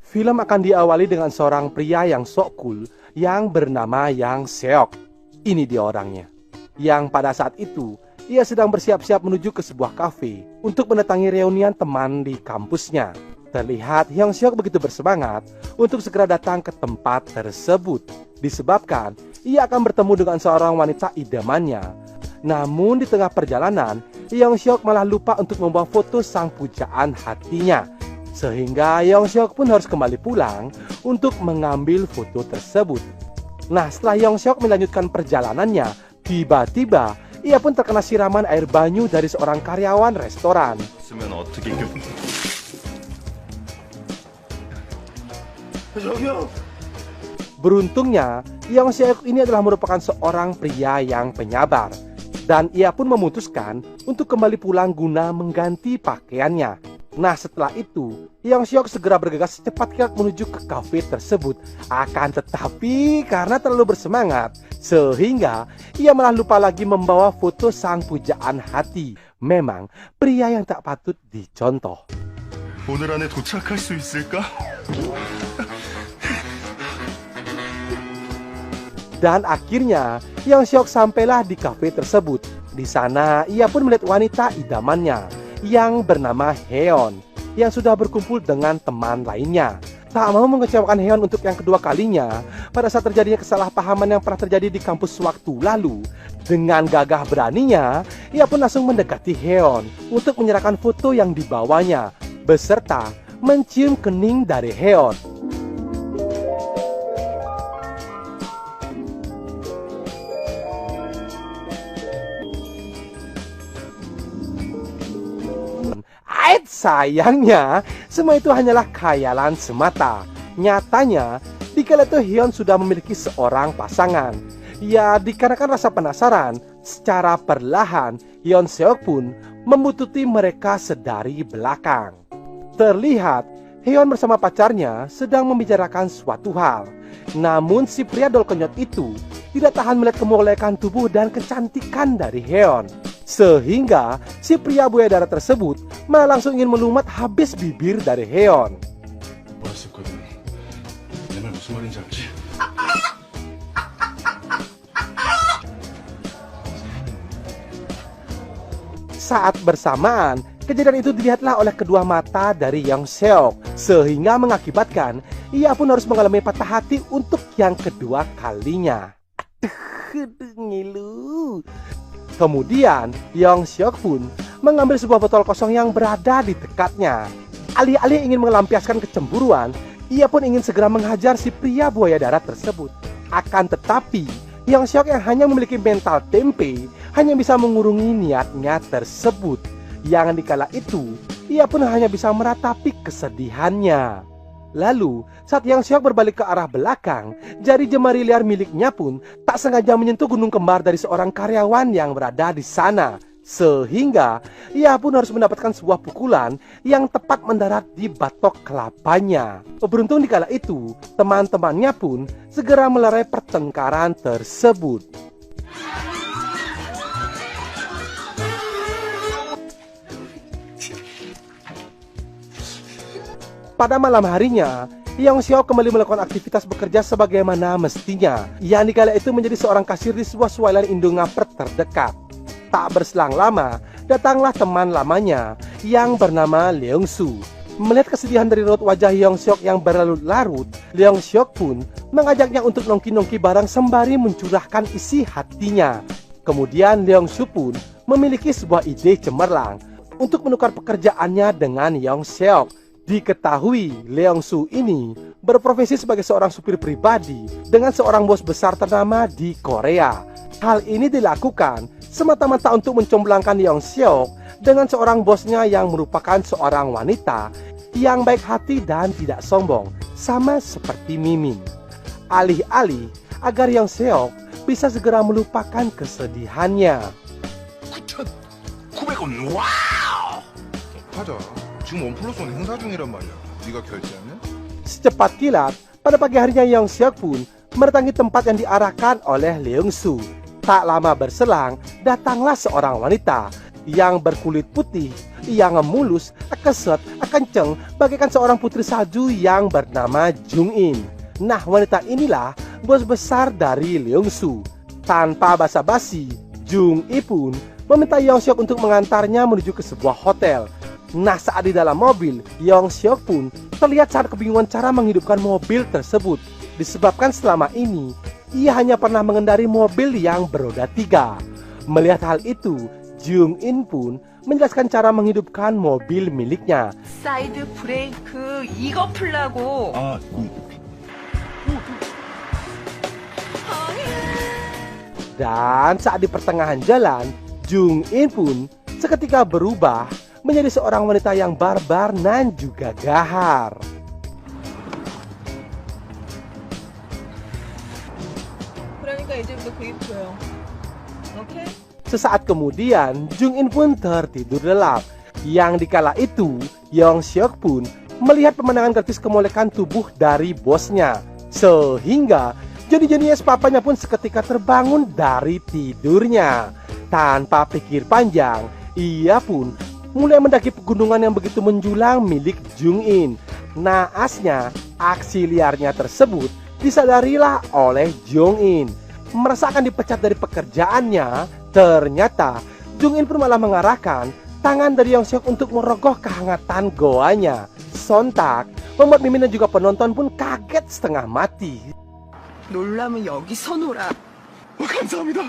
Film akan diawali dengan seorang pria yang sok cool yang bernama Yang Seok. Ini dia orangnya. Yang pada saat itu, ia sedang bersiap-siap menuju ke sebuah kafe untuk mendatangi reunian teman di kampusnya. Terlihat Hyung Seok begitu bersemangat untuk segera datang ke tempat tersebut. Disebabkan ia akan bertemu dengan seorang wanita idamannya. Namun di tengah perjalanan, Hyung Seok malah lupa untuk membawa foto sang pujaan hatinya. Sehingga Hyung Seok pun harus kembali pulang untuk mengambil foto tersebut. Nah, setelah Hyung Seok melanjutkan perjalanannya, tiba-tiba ia pun terkena siraman air banyu dari seorang karyawan restoran. Beruntungnya, Hyung Seok ini adalah merupakan seorang pria yang penyabar. Dan ia pun memutuskan untuk kembali pulang guna mengganti pakaiannya. Nah, setelah itu, Hyung Seok segera bergegas secepat kilat menuju ke kafe tersebut. Akan tetapi, karena terlalu bersemangat, sehingga ia malah lupa lagi membawa foto sang pujaan hati. Memang, pria yang tak patut dicontoh. 오늘 안에 도착할 수 있을까? Dan akhirnya, Hyung Seok sampailah di kafe tersebut. Di sana, ia pun melihat wanita idamannya yang bernama Heon, yang sudah berkumpul dengan teman lainnya. Tak mau mengecewakan Heon untuk yang kedua kalinya, pada saat terjadinya kesalahpahaman yang pernah terjadi di kampus waktu lalu, dengan gagah beraninya, ia pun langsung mendekati Heon untuk menyerahkan foto yang dibawanya, beserta mencium kening dari Heon. Sayangnya, semua itu hanyalah khayalan semata. Nyatanya, dikala itu Hyun sudah memiliki seorang pasangan. Ya, dikarenakan rasa penasaran, secara perlahan Hyun Seok pun membututi mereka sedari belakang. Terlihat, Hyun bersama pacarnya sedang membicarakan suatu hal. Namun si pria dolkenyot itu tidak tahan melihat kemolekan tubuh dan kecantikan dari Hyun. Sehingga si pria buaya darat tersebut malah langsung ingin melumat habis bibir dari Hyun. Saat bersamaan, kejadian itu dilihatlah oleh kedua mata dari Hyung Seok, sehingga mengakibatkan ia pun harus mengalami patah hati untuk yang kedua kalinya. Aduh, ngilu. Kemudian, Hyung Seok pun mengambil sebuah botol kosong yang berada di dekatnya. Alih-alih ingin melampiaskan kecemburuan, ia pun ingin segera menghajar si pria buaya darat tersebut. Akan tetapi, Hyung Seok yang hanya memiliki mental tempe, hanya bisa mengurungi niatnya tersebut. Yang dikala itu, ia pun hanya bisa meratapi kesedihannya. Lalu, saat Hyung Seok berbalik ke arah belakang, jari jemari liar miliknya pun tak sengaja menyentuh gunung kembar dari seorang karyawan yang berada di sana. Sehingga, ia pun harus mendapatkan sebuah pukulan yang tepat mendarat di batok kelapanya. Beruntung dikala itu, teman-temannya pun segera melerai pertengkaran tersebut. Pada malam harinya, Hyung Seok kembali melakukan aktivitas bekerja sebagaimana mestinya. Yang dikala itu menjadi seorang kasir di sebuah swalayan Indomaret terdekat. Tak berselang lama, datanglah teman lamanya yang bernama Leung Soo. Melihat kesedihan dari raut wajah Hyung Seok yang berlarut-larut, Leung Seok pun mengajaknya untuk nongki-nongki barang sembari mencurahkan isi hatinya. Kemudian Leung Soo pun memiliki sebuah ide cemerlang untuk menukar pekerjaannya dengan Hyung Seok. Diketahui Leung Soo ini berprofesi sebagai seorang supir pribadi dengan seorang bos besar ternama di Korea. Hal ini dilakukan semata-mata untuk mencomblangkan Hyung Seok dengan seorang bosnya yang merupakan seorang wanita yang baik hati dan tidak sombong, sama seperti Mimin. Alih-alih agar Hyung Seok bisa segera melupakan kesedihannya. 900원, 와우! 하자. 지금 원 플러스 원 행사 중이란 말이야. 네가 결제하면? Secepat kilat, pada pagi harinya Hyung Seok pun mendatangi tempat yang diarahkan oleh Leung Soo. Tak lama berselang, datanglah seorang wanita yang berkulit putih yang mulus, keset, kenceng bagaikan seorang putri salju yang bernama Jung In. Nah, wanita inilah bos besar dari Leongsu. Tanpa basa-basi, Jung In pun meminta Yong Seok untuk mengantarnya menuju ke sebuah hotel. Nah, saat di dalam mobil, Yong Seok pun terlihat sangat kebingungan cara menghidupkan mobil tersebut. Disebabkan selama ini, ia hanya pernah mengendari mobil yang beroda 3. Melihat hal itu, Jung In pun menjelaskan cara menghidupkan mobil miliknya. 사이드 브레이크 이거 풀라고. Dan saat di pertengahan jalan, Jung In pun seketika berubah menjadi seorang wanita yang barbar dan juga gahar. 그러니까 이제부터 그 입고요. 오케이? Sesaat kemudian, Jung In pun tertidur lelap. Yang dikala itu, Yong Seok pun melihat pemandangan gratis kemolekan tubuh dari bosnya. Sehingga Johnny es papanya pun seketika terbangun dari tidurnya. Tanpa pikir panjang, ia pun mulai mendaki pegunungan yang begitu menjulang milik Jung In. Naasnya, aksi liarnya tersebut disadarilah oleh Jung In. Merasakan dipecat dari pekerjaannya, ternyata Jung In pun malah mengarahkan tangan dari Yong Seok untuk merogoh kehangatan goanya. Sontak membuat Mimin dan juga penonton pun kaget setengah mati. 놀라면 여기서 놀아. 감사합니다.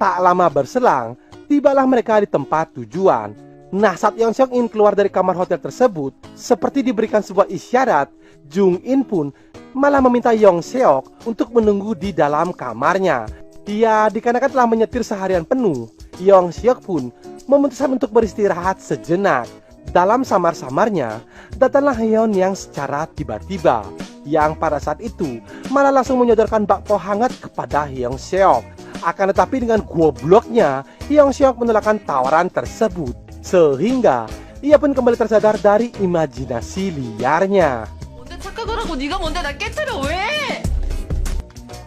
Tak lama berselang, tibalah mereka di tempat tujuan. Nah, saat Yong Seok ingin keluar dari kamar hotel tersebut, seperti diberikan sebuah isyarat, Jung In pun malah meminta Yong Seok untuk menunggu di dalam kamarnya. Dia dikarenakan telah menyetir seharian penuh, Yong Seok pun memutuskan untuk beristirahat sejenak. Dalam samar-samarnya, datanglah Hyeon yang secara tiba-tiba, yang pada saat itu malah langsung menyodorkan bakpo hangat kepada Yong Seok. Akan tetapi dengan gobloknya, Yong Seok menolakkan tawaran tersebut, sehingga ia pun kembali tersadar dari imajinasi liarnya. 뭔데 착각을 하고 네가 뭔데 나 깨트려 왜?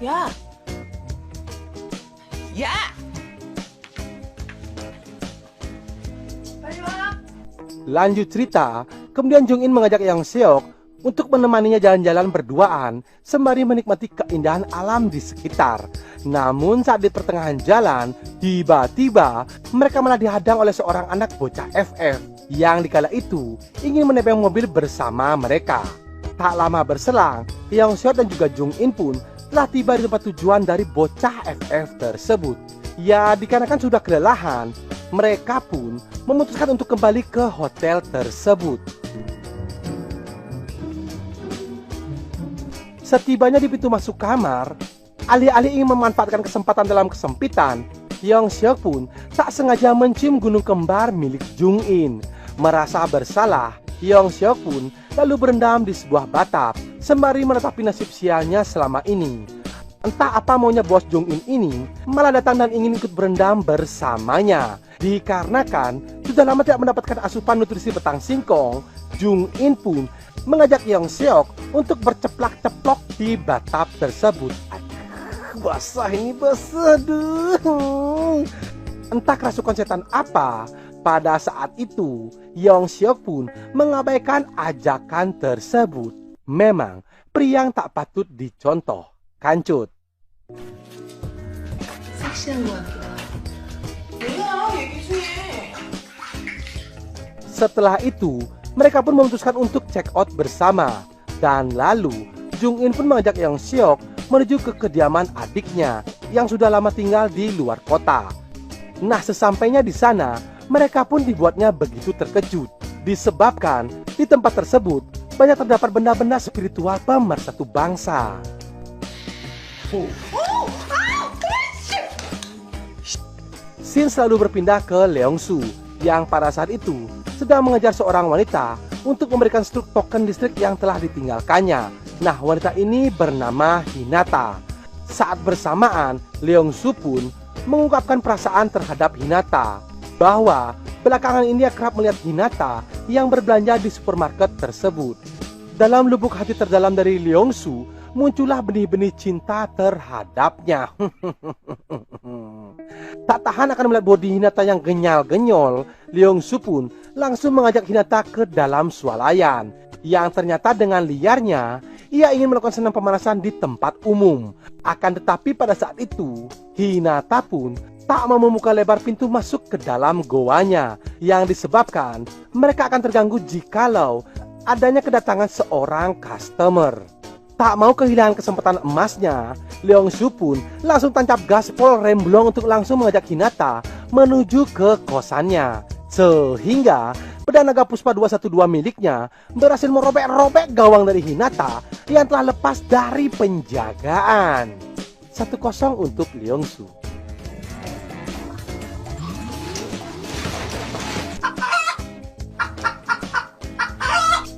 야! 야! 빨리 와! Lanjut cerita, kemudian Jung In mengajak Yong Seok untuk menemaninya jalan-jalan berduaan sembari menikmati keindahan alam di sekitar. Namun saat di pertengahan jalan, tiba-tiba mereka malah dihadang oleh seorang anak bocah FF yang dikala itu ingin menebeng mobil bersama mereka. Tak lama berselang, Yong Seok dan juga Jung In pun telah tiba di tempat tujuan dari bocah FF tersebut. Ya, dikarenakan sudah kelelahan, mereka pun memutuskan untuk kembali ke hotel tersebut. Setibanya di pintu masuk kamar, alih-alih ingin memanfaatkan kesempatan dalam kesempitan, Yong Seok pun tak sengaja mencium gunung kembar milik Jung In. Merasa bersalah, Yong Seok pun lalu berendam di sebuah batap sembari menatapi nasib sialnya selama ini. Entah apa maunya bos Jung In ini malah datang dan ingin ikut berendam bersamanya. Dikarenakan sudah lama tidak mendapatkan asupan nutrisi betang singkong, Jung In pun mengajak Yong Seok untuk berceplak-ceplok di batap tersebut. Basah ini, basah, aduh. Entah kerasukan setan apa, pada saat itu Yong Seok pun mengabaikan ajakan tersebut. Memang pria yang tak patut dicontoh. Kancut. 섹시한 것 같기도 하고. 뭐야, 얘기 좀 해. Setelah itu, mereka pun memutuskan untuk check out bersama. Dan lalu, Jung In pun mengajak Yong Seok menuju ke kediaman adiknya yang sudah lama tinggal di luar kota. Nah, sesampainya di sana, mereka pun dibuatnya begitu terkejut. Disebabkan di tempat tersebut banyak terdapat benda-benda spiritual pemersatu bangsa. Scene selalu berpindah ke Leongsu yang pada saat itu sedang mengejar seorang wanita untuk memberikan struk token listrik yang telah ditinggalkannya. Nah, wanita ini bernama Hinata. Saat bersamaan, Leongsu pun mengungkapkan perasaan terhadap Hinata, bahwa belakangan ini dia kerap melihat Hinata yang berbelanja di supermarket tersebut. Dalam lubuk hati terdalam dari Leongsu, muncullah benih-benih cinta terhadapnya. Tak tahan akan melihat bodi Hinata yang genyal-genyol, Leongsu pun langsung mengajak Hinata ke dalam swalayan. Yang ternyata dengan liarnya, ia ingin melakukan senam pemanasan di tempat umum. Akan tetapi pada saat itu, Hinata pun tak mau membuka lebar pintu masuk ke dalam goanya, yang disebabkan mereka akan terganggu jikalau adanya kedatangan seorang customer. Tak mau kehilangan kesempatan emasnya, Leongsu pun langsung tancap gaspol remblong untuk langsung mengajak Hinata menuju ke kosannya. Sehingga pedang naga puspa 212 miliknya berhasil merobek-robek gawang dari Hinata yang telah lepas dari penjagaan. 1-0 untuk Leongsu.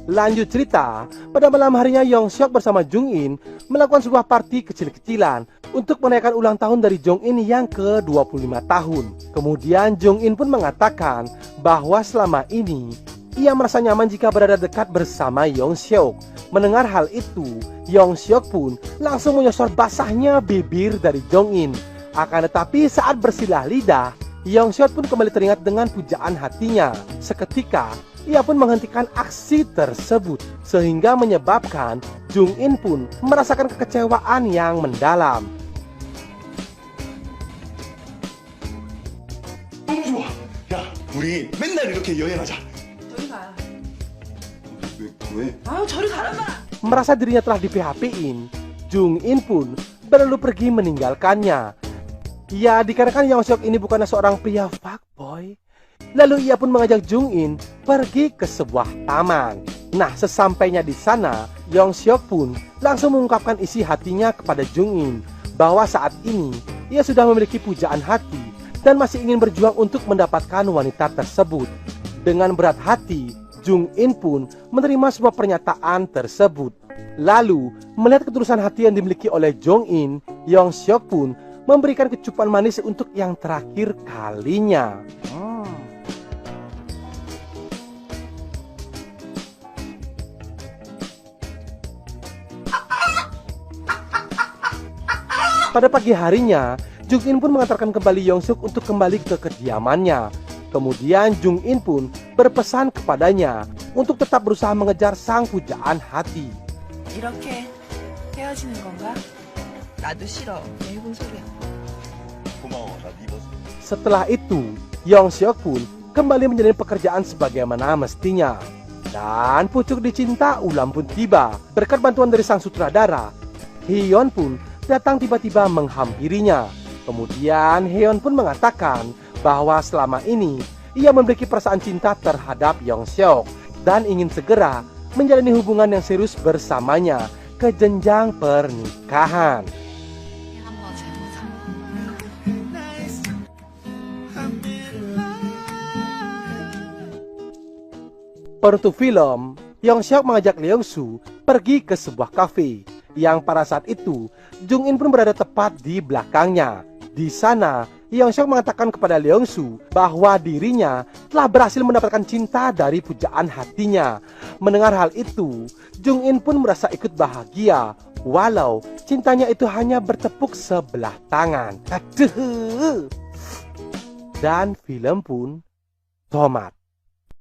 Lanjut cerita, pada malam harinya Yongseok bersama Jung-in melakukan sebuah party kecil-kecilan untuk merayakan ulang tahun dari Jong-in yang ke-25 tahun. Kemudian Jong-in pun mengatakan bahwa selama ini ia merasa nyaman jika berada dekat bersama Yongseok. Mendengar hal itu, Yongseok pun langsung menyosor basahnya bibir dari Jong-in. Akan tetapi saat bersilah lidah, Yongseok pun kembali teringat dengan pujaan hatinya. Seketika ia pun menghentikan aksi tersebut, sehingga menyebabkan Jung-in pun merasakan kekecewaan yang mendalam. 너무 좋아. 야, 우리 맨날 이렇게 여행하자. 저리 가. 왜? 아유, 저리 가란 말. Merasa dirinya telah di-PHP-in, Jung-in pun berlalu pergi meninggalkannya. Ya, dikarenakan Yongseok ini bukanlah seorang pria fuckboy. Lalu ia pun mengajak Jung-in pergi ke sebuah taman. Nah, sesampainya di sana, Yongseok pun langsung mengungkapkan isi hatinya kepada Jung-in bahwa saat ini ia sudah memiliki pujaan hati dan masih ingin berjuang untuk mendapatkan wanita tersebut. Dengan berat hati, Jung-in pun menerima sebuah pernyataan tersebut. Lalu, melihat ketulusan hati yang dimiliki oleh Jung-in, Yongseok pun memberikan kecupan manis untuk yang terakhir kalinya. Pada pagi harinya, Jung-in pun mengantarkan kembali Yongseok untuk kembali ke kediamannya. Kemudian Jung-in pun berpesan kepadanya untuk tetap berusaha mengejar sang pujaan hati. 이렇게 헤어지는 건가? 나도 싫어. 왜 해본 소리야. 고마워. 나 네 모습. Setelah itu, Yongseok pun kembali menjalani pekerjaan sebagaimana mestinya. Dan pucuk dicinta ulam pun tiba. Berkat bantuan dari sang sutradara, Hyeon pun datang tiba-tiba menghampirinya. Kemudian Hyeon pun mengatakan bahwa selama ini ia memiliki perasaan cinta terhadap Yongseok dan ingin segera menjalani hubungan yang serius bersamanya ke jenjang pernikahan. Penutup film, Yongseok mengajak Leongsu pergi ke sebuah kafe yang pada saat itu Jung-in pun berada tepat di belakangnya. Di sana, Yongseok mengatakan kepada Leongsu bahwa dirinya telah berhasil mendapatkan cinta dari pujaan hatinya. Mendengar hal itu, Jung-in pun merasa ikut bahagia, walau cintanya itu hanya bertepuk sebelah tangan. Aduh. Dan film pun tamat.